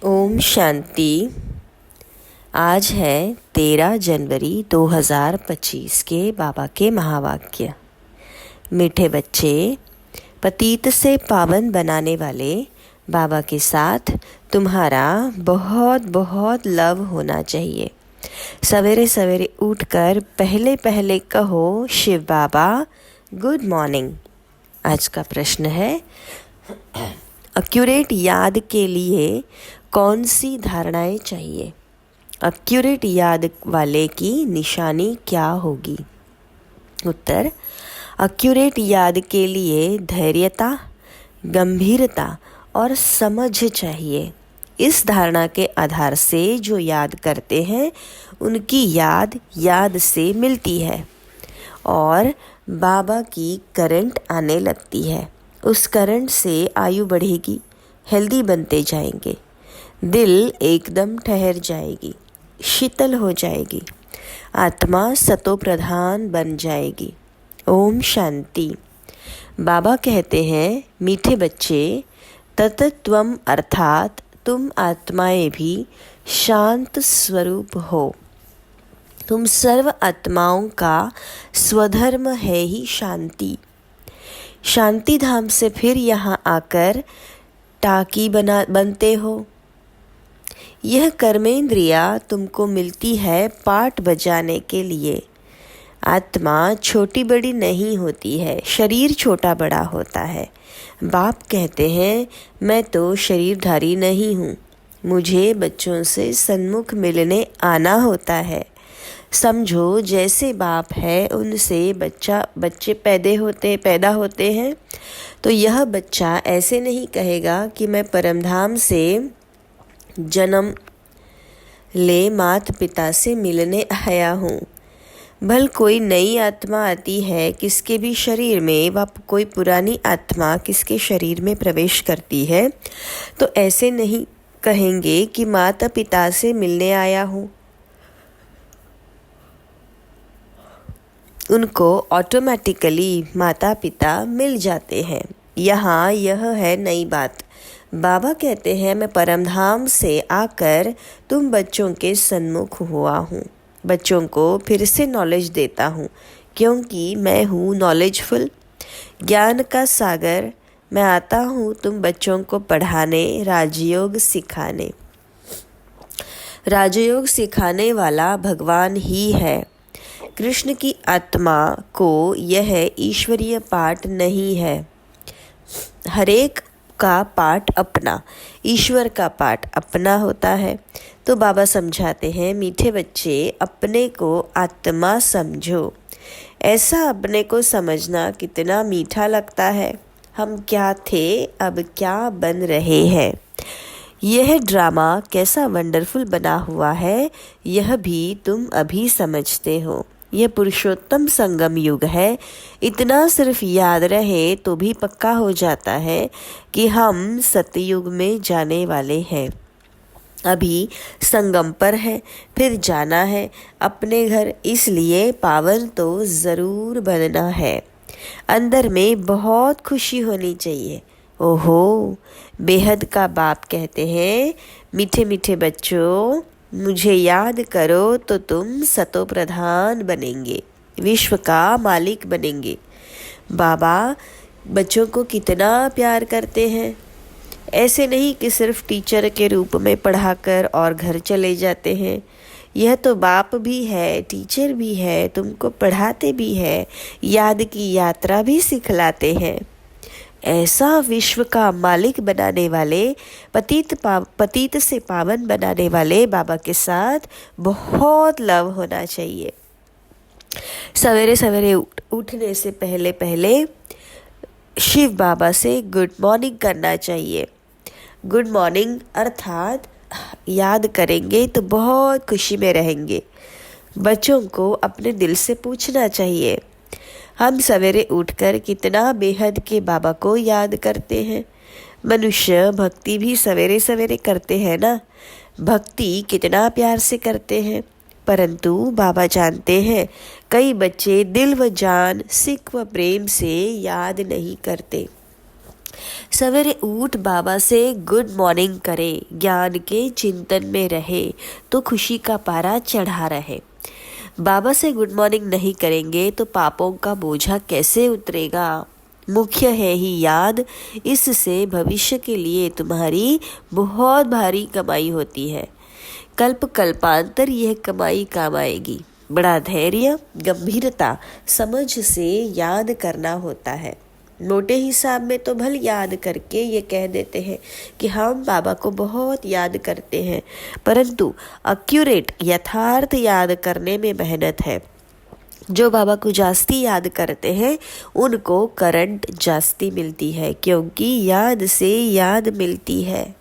ओम शांति। आज है 13 जनवरी 2025 के बाबा के महावाक्य। मीठे बच्चे, पतित से पावन बनाने वाले बाबा के साथ तुम्हारा बहुत बहुत लव होना चाहिए। सवेरे सवेरे उठकर पहले पहले कहो शिव बाबा गुड मॉर्निंग। आज का प्रश्न है, एक्यूरेट याद के लिए कौन सी धारणाएं चाहिए? एक्यूरेट याद वाले की निशानी क्या होगी? उत्तर, एक्यूरेट याद के लिए धैर्यता, गंभीरता और समझ चाहिए। इस धारणा के आधार से जो याद करते हैं उनकी याद से मिलती है और बाबा की करंट आने लगती है। उस करंट से आयु बढ़ेगी, हेल्दी बनते जाएंगे, दिल एकदम ठहर जाएगी, शीतल हो जाएगी, आत्मा सतो प्रधान बन जाएगी। ओम शांति। बाबा कहते हैं, मीठे बच्चे, तत्त्वम अर्थात तुम आत्माएं भी शांत स्वरूप हो। तुम सर्व आत्माओं का स्वधर्म है ही शांति। शांति धाम से फिर यहाँ आकर टाकी बनते हो। यह कर्मेंद्रिया तुमको मिलती है पाठ बजाने के लिए। आत्मा छोटी बड़ी नहीं होती है, शरीर छोटा बड़ा होता है। बाप कहते हैं, मैं तो शरीरधारी नहीं हूँ, मुझे बच्चों से सन्मुख मिलने आना होता है। समझो जैसे बाप है उनसे बच्चे पैदा होते हैं, तो यह बच्चा ऐसे नहीं कहेगा कि मैं परमधाम से जन्म ले माता पिता से मिलने आया हूँ। भल कोई नई आत्मा आती है किसके भी शरीर में, व कोई पुरानी आत्मा किसके शरीर में प्रवेश करती है, तो ऐसे नहीं कहेंगे कि माता पिता से मिलने आया हूँ। उनको ऑटोमेटिकली माता पिता मिल जाते हैं। यहाँ यह है नई बात। बाबा कहते हैं, मैं परमधाम से आकर तुम बच्चों के सन्मुख हुआ हूँ, बच्चों को फिर से नॉलेज देता हूँ, क्योंकि मैं हूँ नॉलेजफुल, ज्ञान का सागर। मैं आता हूँ तुम बच्चों को पढ़ाने, राजयोग सिखाने। राजयोग सिखाने वाला भगवान ही है। कृष्ण की आत्मा को यह ईश्वरीय पाठ नहीं है। हरेक का पाठ अपना, ईश्वर का पाठ अपना होता है। तो बाबा समझाते हैं, मीठे बच्चे, अपने को आत्मा समझो। ऐसा अपने को समझना कितना मीठा लगता है। हम क्या थे, अब क्या बन रहे हैं। यह ड्रामा कैसा वंडरफुल बना हुआ है, यह भी तुम अभी समझते हो। यह पुरुषोत्तम संगम युग है। इतना सिर्फ याद रहे तो भी पक्का हो जाता है कि हम सतयुग में जाने वाले हैं। अभी संगम पर है, फिर जाना है अपने घर, इसलिए पावन तो ज़रूर बनना है। अंदर में बहुत खुशी होनी चाहिए। ओहो, बेहद का बाप कहते हैं, मीठे मीठे बच्चों, मुझे याद करो तो तुम सतो प्रधान बनेंगे, विश्व का मालिक बनेंगे। बाबा बच्चों को कितना प्यार करते हैं। ऐसे नहीं कि सिर्फ टीचर के रूप में पढ़ाकर और घर चले जाते हैं। यह तो बाप भी है, टीचर भी है, तुमको पढ़ाते भी है, याद की यात्रा भी सिखलाते हैं। ऐसा विश्व का मालिक बनाने वाले, पतित से पावन बनाने वाले बाबा के साथ बहुत लव होना चाहिए। सवेरे सवेरे उठने से पहले पहले शिव बाबा से गुड मॉर्निंग करना चाहिए। गुड मॉर्निंग अर्थात याद करेंगे तो बहुत खुशी में रहेंगे। बच्चों को अपने दिल से पूछना चाहिए, हम सवेरे उठकर कितना बेहद के बाबा को याद करते हैं। मनुष्य भक्ति भी सवेरे सवेरे करते हैं ना, भक्ति कितना प्यार से करते हैं। परंतु बाबा जानते हैं कई बच्चे दिल व जान, सिक व प्रेम से याद नहीं करते। सवेरे उठ बाबा से गुड मॉर्निंग करे, ज्ञान के चिंतन में रहे तो खुशी का पारा चढ़ा रहे। बाबा से गुड मॉर्निंग नहीं करेंगे तो पापों का बोझा कैसे उतरेगा। मुख्य है ही याद, इससे भविष्य के लिए तुम्हारी बहुत भारी कमाई होती है। कल्प कल्पांतर यह कमाई काम आएगी। बड़ा धैर्य, गंभीरता, समझ से याद करना होता है। मोटे हिसाब में तो भल याद करके ये कह देते हैं कि हम बाबा को बहुत याद करते हैं, परंतु एक्यूरेट यथार्थ याद करने में मेहनत है। जो बाबा को जास्ती याद करते हैं उनको करंट जास्ती मिलती है, क्योंकि याद से याद मिलती है।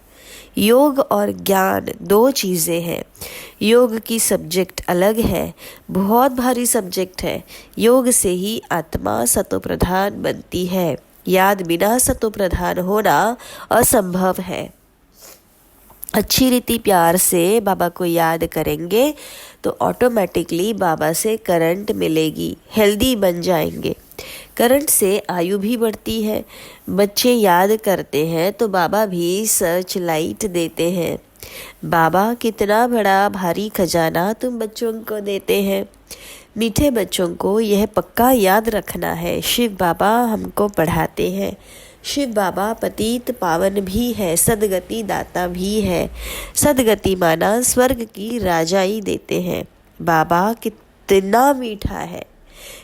योग और ज्ञान दो चीज़ें हैं। योग की सब्जेक्ट अलग है, बहुत भारी सब्जेक्ट है। योग से ही आत्मा सतोप्रधान बनती है। याद बिना सतोप्रधान होना असंभव है। अच्छी रीति प्यार से बाबा को याद करेंगे तो ऑटोमेटिकली बाबा से करंट मिलेगी, हेल्दी बन जाएंगे। करंट से आयु भी बढ़ती है। बच्चे याद करते हैं तो बाबा भी सर्च लाइट देते हैं। बाबा कितना बड़ा भारी खजाना तुम बच्चों को देते हैं। मीठे बच्चों को यह पक्का याद रखना है, शिव बाबा हमको पढ़ाते हैं। शिव बाबा पतित पावन भी है, सदगति दाता भी है। सदगति माना स्वर्ग की राजाई देते हैं। बाबा कितना मीठा है,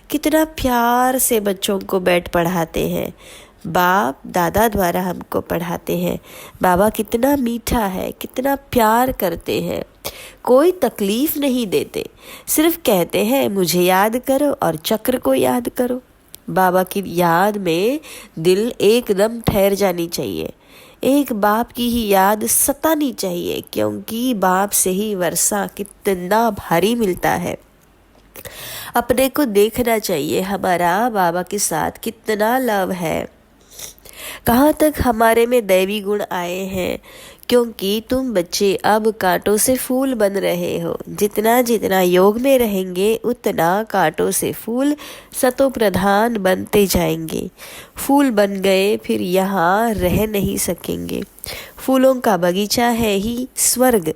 कितना प्यार से बच्चों को बैठ पढ़ाते हैं। बाप दादा द्वारा हमको पढ़ाते हैं। बाबा कितना मीठा है, कितना प्यार करते हैं। कोई तकलीफ नहीं देते, सिर्फ कहते हैं मुझे याद करो और चक्र को याद करो। बाबा की याद में दिल एकदम ठहर जानी चाहिए। एक बाप की ही याद सतानी चाहिए, क्योंकि बाप से ही वर्षा कितना भारी मिलता है। अपने को देखना चाहिए हमारा बाबा के साथ कितना लव है, कहाँ तक हमारे में दैवी गुण आए हैं। क्योंकि तुम बच्चे अब कांटों से फूल बन रहे हो। जितना जितना योग में रहेंगे उतना कांटों से फूल सतो प्रधान बनते जाएंगे। फूल बन गए फिर यहाँ रह नहीं सकेंगे। फूलों का बगीचा है ही स्वर्ग।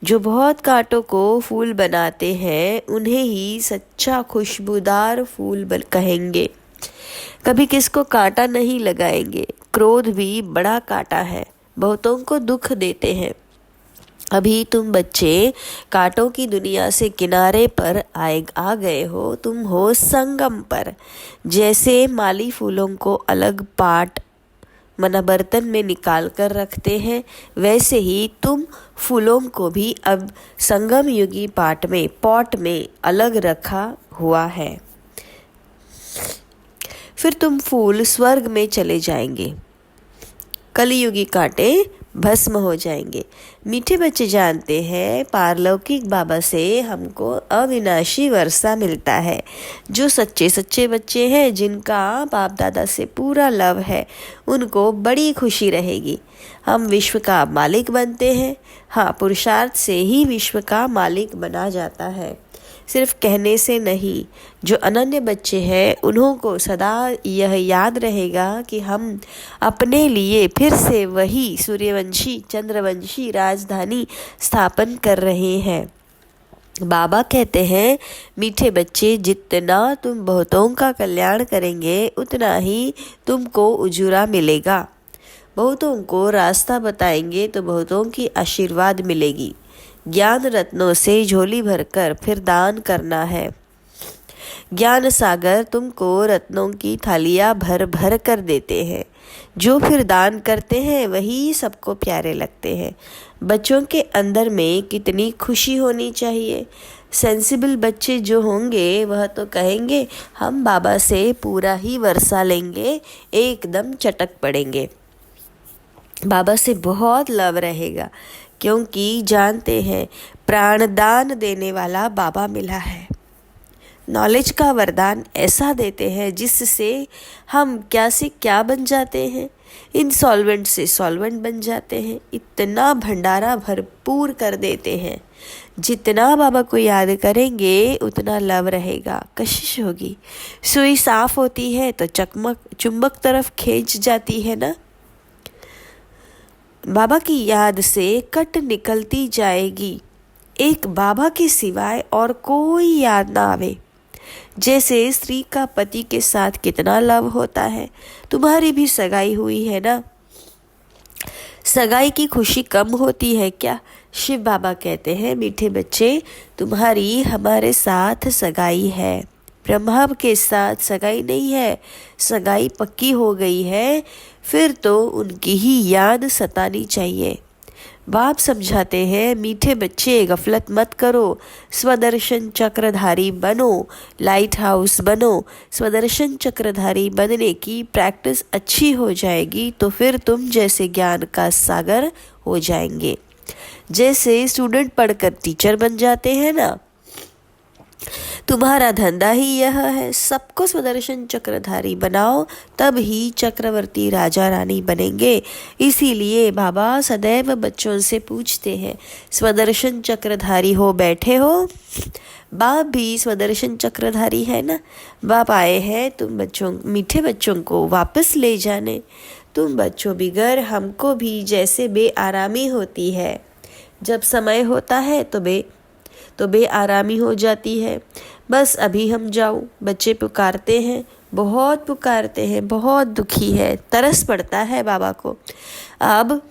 जो बहुत कांटों को फूल बनाते हैं उन्हें ही सच्चा खुशबूदार फूल कहेंगे। कभी किसको कांटा नहीं लगाएंगे। क्रोध भी बड़ा कांटा है, बहुतों को दुख देते हैं। अभी तुम बच्चे कांटों की दुनिया से किनारे पर आ गए हो। तुम हो संगम पर। जैसे माली फूलों को अलग पाट मना बर्तन में निकाल कर रखते हैं, वैसे ही तुम फूलों को भी अब संगम युगी पॉट में अलग रखा हुआ है। फिर तुम फूल स्वर्ग में चले जाएंगे। कलियुगी कांटे भस्म हो जाएंगे। मीठे बच्चे जानते हैं पारलौकिक बाबा से हमको अविनाशी वर्षा मिलता है। जो सच्चे सच्चे बच्चे हैं, जिनका बाप दादा से पूरा लव है, उनको बड़ी खुशी रहेगी। हम विश्व का मालिक बनते हैं। हाँ, पुरुषार्थ से ही विश्व का मालिक बना जाता है, सिर्फ कहने से नहीं। जो अनन्य बच्चे हैं उन्हों को सदा यह याद रहेगा कि हम अपने लिए फिर से वही सूर्यवंशी चंद्रवंशी राजधानी स्थापन कर रहे हैं। बाबा कहते हैं, मीठे बच्चे, जितना तुम बहुतों का कल्याण करेंगे उतना ही तुमको उजूरा मिलेगा। बहुतों को रास्ता बताएंगे तो बहुतों की आशीर्वाद मिलेगी। ज्ञान रत्नों से झोली भरकर फिर दान करना है। ज्ञान सागर तुमको रत्नों की थालियाँ भर भर कर देते हैं। जो फिर दान करते हैं वही सबको प्यारे लगते हैं। बच्चों के अंदर में कितनी खुशी होनी चाहिए। सेंसिबल बच्चे जो होंगे वह तो कहेंगे हम बाबा से पूरा ही वर्षा लेंगे, एकदम चटक पड़ेंगे। बाबा से बहुत लव रहेगा, क्योंकि जानते हैं प्राणदान देने वाला बाबा मिला है। नॉलेज का वरदान ऐसा देते हैं जिससे हम क्या से क्या बन जाते हैं। इंसॉल्वेंट से सॉल्वेंट बन जाते हैं। इतना भंडारा भरपूर कर देते हैं। जितना बाबा को याद करेंगे उतना लव रहेगा, कशिश होगी। सुई साफ होती है तो चुंबक तरफ खींच जाती है ना। बाबा की याद से कट निकलती जाएगी। एक बाबा के सिवाय और कोई याद ना आवे। जैसे स्त्री का पति के साथ कितना लव होता है। तुम्हारी भी सगाई हुई है ना, सगाई की खुशी कम होती है क्या? शिव बाबा कहते हैं, मीठे बच्चे, तुम्हारी हमारे साथ सगाई है, ब्रह्मा के साथ सगाई नहीं है। सगाई पक्की हो गई है, फिर तो उनकी ही याद सतानी चाहिए। बाप समझाते हैं, मीठे बच्चे, गफलत मत करो, स्वदर्शन चक्रधारी बनो, लाइट हाउस बनो। स्वदर्शन चक्रधारी बनने की प्रैक्टिस अच्छी हो जाएगी तो फिर तुम जैसे ज्ञान का सागर हो जाएंगे। जैसे स्टूडेंट पढ़कर टीचर बन जाते हैं ना, तुम्हारा धंधा ही यह है, सबको स्वदर्शन चक्रधारी बनाओ, तब ही चक्रवर्ती राजा रानी बनेंगे। इसीलिए बाबा सदैव बच्चों से पूछते हैं, स्वदर्शन चक्रधारी हो बैठे हो? बाप भी स्वदर्शन चक्रधारी है ना। बाप आए हैं तुम बच्चों, मीठे बच्चों को वापस ले जाने। तुम बच्चों बिगर हमको भी जैसे बेआरामी होती है। जब समय होता है तो बेआरामी हो जाती है। बस अभी हम जाओ। बच्चे पुकारते हैं, बहुत पुकारते हैं, बहुत दुखी है, तरस पड़ता है बाबा को। अब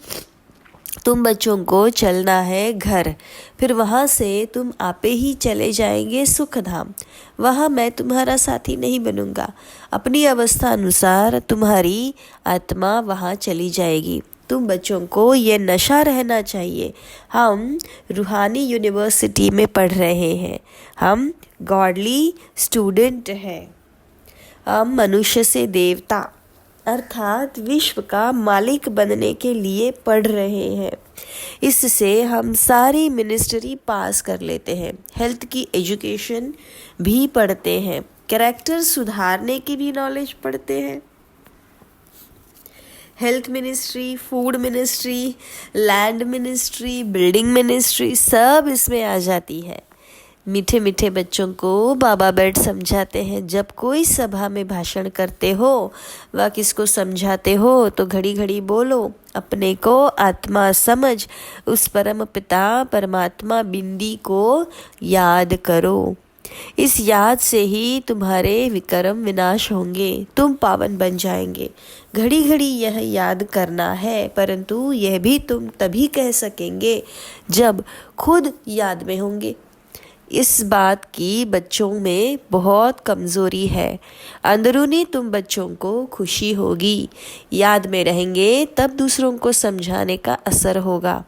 तुम बच्चों को चलना है घर, फिर वहाँ से तुम आपे ही चले जाएंगे सुखधाम। वहाँ मैं तुम्हारा साथी नहीं बनूंगा। अपनी अवस्था अनुसार तुम्हारी आत्मा वहाँ चली जाएगी। तुम बच्चों को ये नशा रहना चाहिए। हम रूहानी यूनिवर्सिटी में पढ़ रहे हैं, हम गॉडली स्टूडेंट हैं, हम मनुष्य से देवता अर्थात विश्व का मालिक बनने के लिए पढ़ रहे हैं। इससे हम सारी मिनिस्ट्री पास कर लेते हैं, हेल्थ की एजुकेशन भी पढ़ते हैं, कैरेक्टर सुधारने की भी नॉलेज पढ़ते हैं। Health ministry, food ministry, land ministry, building ministry सब इसमें आ जाती है। मीठे मीठे बच्चों को बाबा बैठ समझाते हैं, जब कोई सभा में भाषण करते हो व किसको समझाते हो तो घड़ी घड़ी बोलो, अपने को आत्मा समझ, उस परम पिता परमात्मा बिंदी को याद करो। इस याद से ही तुम्हारे विक्रम विनाश होंगे, तुम पावन बन जाएंगे। घड़ी घड़ी यह याद करना है, परंतु यह भी तुम तभी कह सकेंगे जब खुद याद में होंगे। इस बात की बच्चों में बहुत कमज़ोरी है। अंदरूनी तुम बच्चों को खुशी होगी, याद में रहेंगे तब दूसरों को समझाने का असर होगा।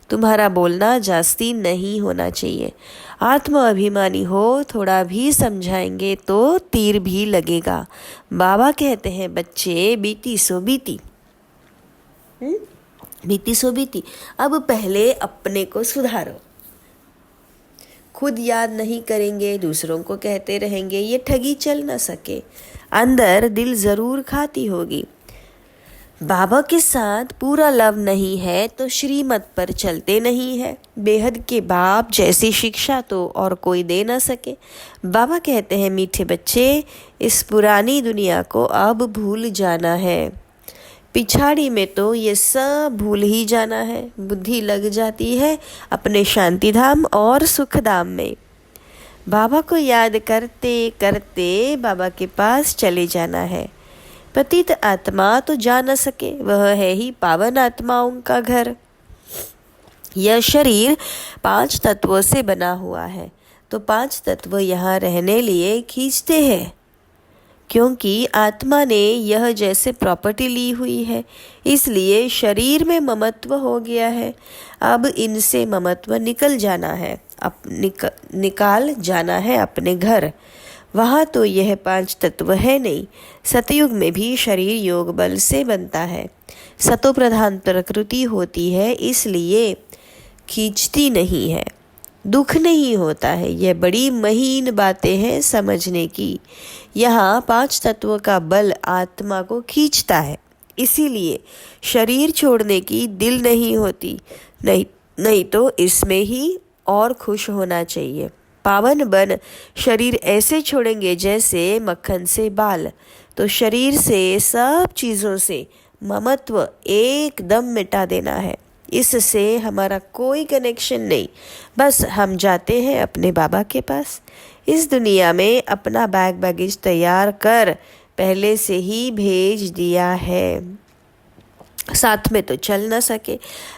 तुम्हारा बोलना जास्ती नहीं होना चाहिए। आत्मा अभिमानी हो, थोड़ा भी समझाएंगे तो तीर भी लगेगा। बाबा कहते हैं, बच्चे बीती सो बीती, बीती सो बीती। अब पहले अपने को सुधारो। खुद याद नहीं करेंगे, दूसरों को कहते रहेंगे, ये ठगी चल न सके। अंदर दिल जरूर खाती होगी। बाबा के साथ पूरा लव नहीं है तो श्रीमत पर चलते नहीं है। बेहद के बाप जैसी शिक्षा तो और कोई दे ना सके। बाबा कहते हैं, मीठे बच्चे, इस पुरानी दुनिया को अब भूल जाना है। पिछाड़ी में तो ये सब भूल ही जाना है। बुद्धि लग जाती है अपने शांति धाम और सुख धाम में। बाबा को याद करते करते बाबा के पास चले जाना है। पतित आत्मा तो जा न सके, वह है ही पावन आत्माओं का घर। यह शरीर 5 तत्वों से बना हुआ है, तो 5 तत्व यहाँ रहने लिए खींचते हैं, क्योंकि आत्मा ने यह जैसे प्रॉपर्टी ली हुई है, इसलिए शरीर में ममत्व हो गया है। अब इनसे ममत्व निकल जाना है, निकाल जाना है अपने घर। वहाँ तो यह 5 तत्व है नहीं। सतयुग में भी शरीर योग बल से बनता है। सतो प्रधान प्रकृति होती है, इसलिए खींचती नहीं है, दुख नहीं होता है। यह बड़ी महीन बातें हैं समझने की। यहाँ 5 तत्वों का बल आत्मा को खींचता है, इसीलिए शरीर छोड़ने की दिल नहीं होती। नहीं तो इसमें ही और खुश होना चाहिए। पावन बन शरीर ऐसे छोड़ेंगे जैसे मक्खन से बाल, तो शरीर से सब चीज़ों से ममत्व एकदम मिटा देना है। इससे हमारा कोई कनेक्शन नहीं, बस हम जाते हैं अपने बाबा के पास। इस दुनिया में अपना बैग बैगेज तैयार कर पहले से ही भेज दिया है। साथ में तो चल ना सके,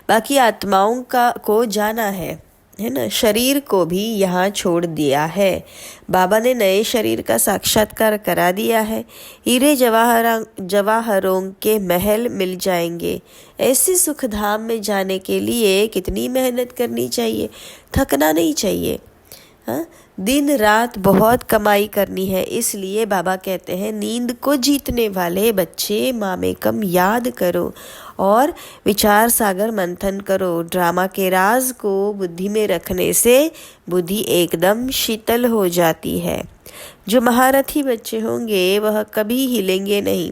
बाकी आत्माओं को जाना है ना। शरीर को भी यहाँ छोड़ दिया है। बाबा ने नए शरीर का साक्षात्कार करा दिया है। हीरे जवाहरों के महल मिल जाएंगे। ऐसे सुखधाम में जाने के लिए कितनी मेहनत करनी चाहिए, थकना नहीं चाहिए। हाँ, दिन रात बहुत कमाई करनी है। इसलिए बाबा कहते हैं, नींद को जीतने वाले बच्चे मामेकम याद करो और विचार सागर मंथन करो। ड्रामा के राज को बुद्धि में रखने से बुद्धि एकदम शीतल हो जाती है। जो महारथी बच्चे होंगे वह कभी हिलेंगे नहीं।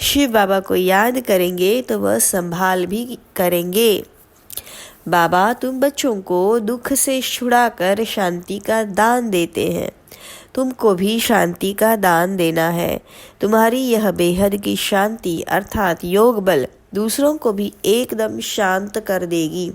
शिव बाबा को याद करेंगे तो वह संभाल भी करेंगे। बाबा तुम बच्चों को दुख से छुड़ाकर शांति का दान देते हैं। तुमको भी शांति का दान देना है। तुम्हारी यह बेहद की शांति अर्थात योग बल दूसरों को भी एकदम शांत कर देगी।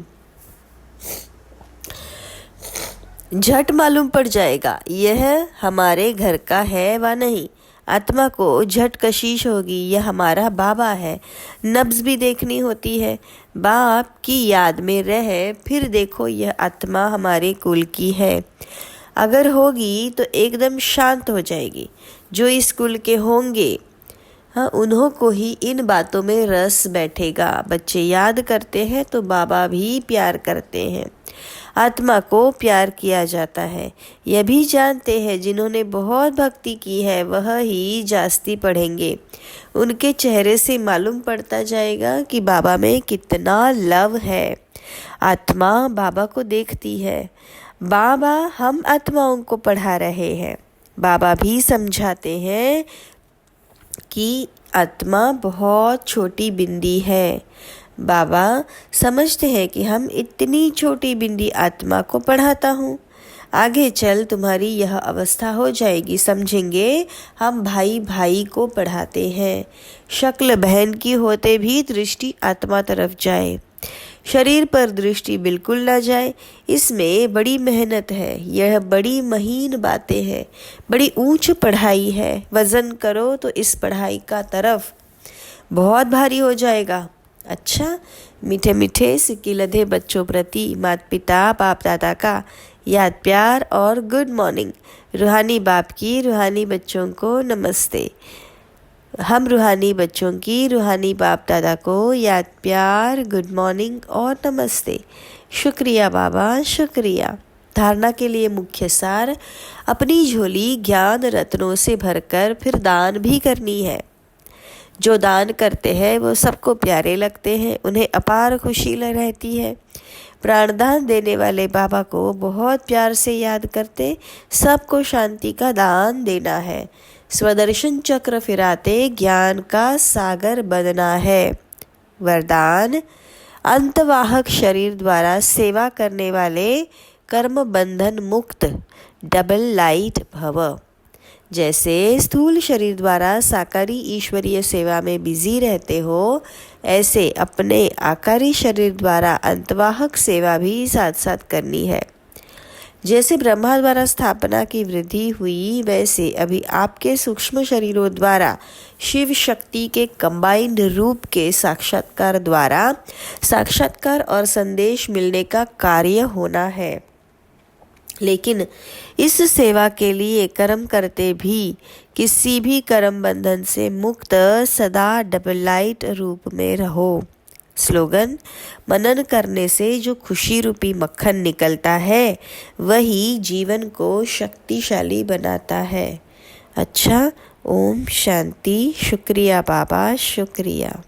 झट मालूम पड़ जाएगा यह हमारे घर का है व नहीं। आत्मा को झट कशिश होगी, यह हमारा बाबा है। नब्ज भी देखनी होती है। बाप की याद में रह फिर देखो यह आत्मा हमारे कुल की है। अगर होगी तो एकदम शांत हो जाएगी। जो इस कुल के होंगे, हाँ, उन्हों को ही इन बातों में रस बैठेगा। बच्चे याद करते हैं तो बाबा भी प्यार करते हैं। आत्मा को प्यार किया जाता है। यह भी जानते हैं जिन्होंने बहुत भक्ति की है वह ही जास्ती पढ़ेंगे। उनके चेहरे से मालूम पड़ता जाएगा कि बाबा में कितना लव है। आत्मा बाबा को देखती है। बाबा हम आत्माओं को पढ़ा रहे हैं। बाबा भी समझाते हैं कि आत्मा बहुत छोटी बिंदी है। बाबा समझते हैं कि हम इतनी छोटी बिंदी आत्मा को पढ़ाता हूँ। आगे चल तुम्हारी यह अवस्था हो जाएगी, समझेंगे हम भाई भाई को पढ़ाते हैं। शक्ल बहन की होते भी दृष्टि आत्मा तरफ जाए, शरीर पर दृष्टि बिल्कुल ना जाए। इसमें बड़ी मेहनत है। यह बड़ी महीन बातें हैं, बड़ी ऊंच पढ़ाई है। वजन करो तो इस पढ़ाई का तरफ बहुत भारी हो जाएगा। अच्छा, मीठे मीठे सिक्के लधे बच्चों प्रति माता पिता बाप दादा का याद प्यार और गुड मॉर्निंग। रूहानी बाप की रूहानी बच्चों को नमस्ते। हम रूहानी बच्चों की रूहानी बाप दादा को याद प्यार गुड मॉर्निंग और नमस्ते। शुक्रिया बाबा, शुक्रिया। धारणा के लिए मुख्य सार, अपनी झोली ज्ञान रत्नों से भरकर फिर दान भी करनी है। जो दान करते हैं वो सबको प्यारे लगते हैं, उन्हें अपार खुशी रहती है। प्राणदान देने वाले बाबा को बहुत प्यार से याद करते सबको शांति का दान देना है। स्वदर्शन चक्र फिराते ज्ञान का सागर बनना है। वरदान, अंतवाहक शरीर द्वारा सेवा करने वाले कर्म बंधन मुक्त डबल लाइट भव। जैसे स्थूल शरीर द्वारा साकारी ईश्वरीय सेवा में बिजी रहते हो, ऐसे अपने आकारी शरीर द्वारा अंतवाहक सेवा भी साथ साथ करनी है। जैसे ब्रह्मा द्वारा स्थापना की वृद्धि हुई, वैसे अभी आपके सूक्ष्म शरीरों द्वारा शिव शक्ति के कंबाइंड रूप के साक्षात्कार द्वारा साक्षात्कार और संदेश मिलने का कार्य होना है। लेकिन इस सेवा के लिए कर्म करते भी किसी भी कर्म बंधन से मुक्त सदा डबल लाइट रूप में रहो। स्लोगन, मनन करने से जो खुशी रूपी मक्खन निकलता है वही जीवन को शक्तिशाली बनाता है। अच्छा, ओम शांति। शुक्रिया बाबा, शुक्रिया।